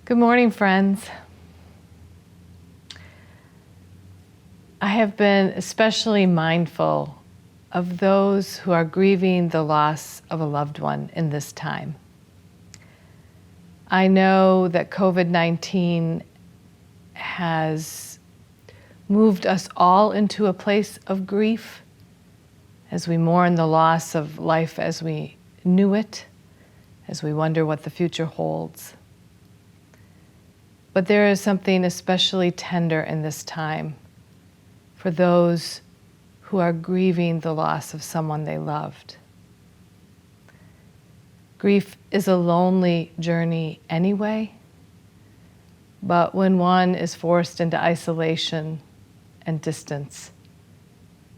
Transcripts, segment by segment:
Good morning, friends. I have been especially mindful of those who are grieving the loss of a loved one in this time. I know that COVID-19 has moved us all into a place of grief as we mourn the loss of life as we knew it, as we wonder what the future holds. But there is something especially tender in this time for those who are grieving the loss of someone they loved. Grief is a lonely journey anyway, but when one is forced into isolation and distance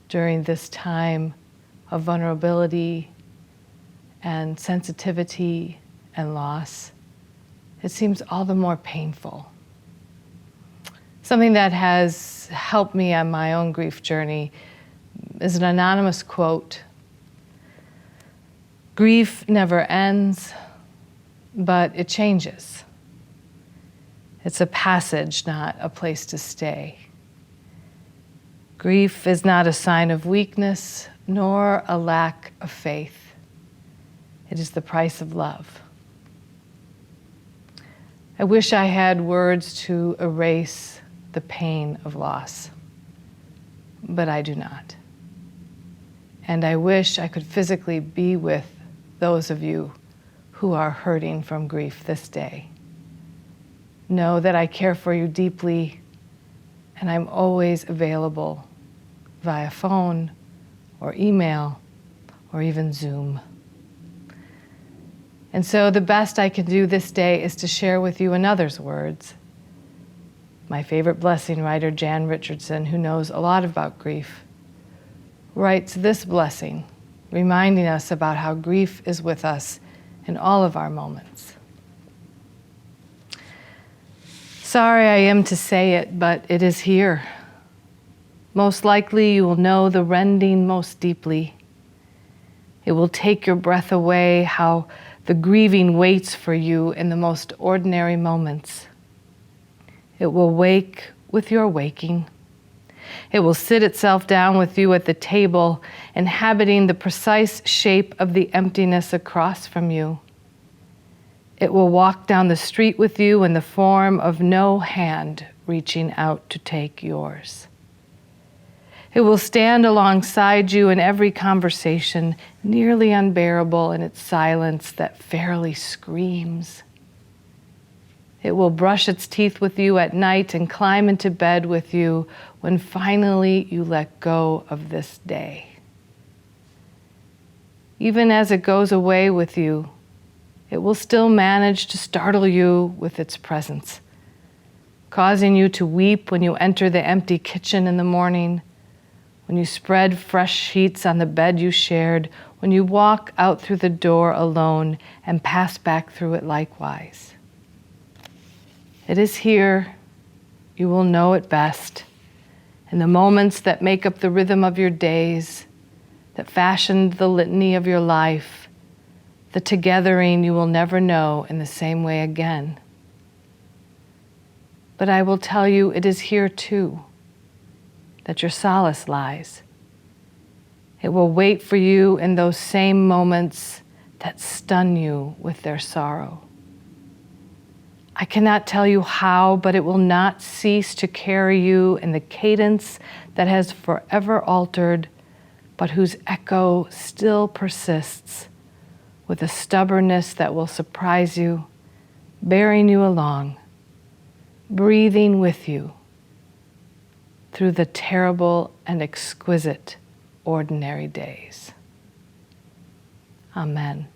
during this time of vulnerability and sensitivity and loss, it seems all the more painful. Something that has helped me on my own grief journey is an anonymous quote. Grief never ends, but it changes. It's a passage, not a place to stay. Grief is not a sign of weakness, nor a lack of faith. It is the price of love. I wish I had words to erase the pain of loss, but I do not. And I wish I could physically be with those of you who are hurting from grief this day. Know that I care for you deeply, and I'm always available via phone or email or even Zoom. And so the best I can do this day is to share with you another's words. My favorite blessing writer, Richardson, who knows a lot about grief, writes this blessing, reminding us about how grief is with us in all of our moments. Sorry I am to say it, but it is here. Most likely you will know the rending most deeply. It will take your breath away, how the grieving waits for you in the most ordinary moments. It will wake with your waking. It will sit itself down with you at the table, inhabiting the precise shape of the emptiness across from you. It will walk down the street with you in the form of no hand reaching out to take yours. It will stand alongside you in every conversation, nearly unbearable in its silence that fairly screams. It will brush its teeth with you at night and climb into bed with you when finally you let go of this day. Even as it goes away with you, it will still manage to startle you with its presence, causing you to weep when you enter the empty kitchen in the morning, when you spread fresh sheets on the bed you shared, when you walk out through the door alone and pass back through it likewise. It is here, you will know it best, in the moments that make up the rhythm of your days, that fashioned the litany of your life, the togethering you will never know in the same way again. But I will tell you it is here too, that your solace lies. It will wait for you in those same moments that stun you with their sorrow. I cannot tell you how, but it will not cease to carry you in the cadence that has forever altered, but whose echo still persists with a stubbornness that will surprise you, bearing you along, breathing with you through the terrible and exquisite ordinary days. Amen.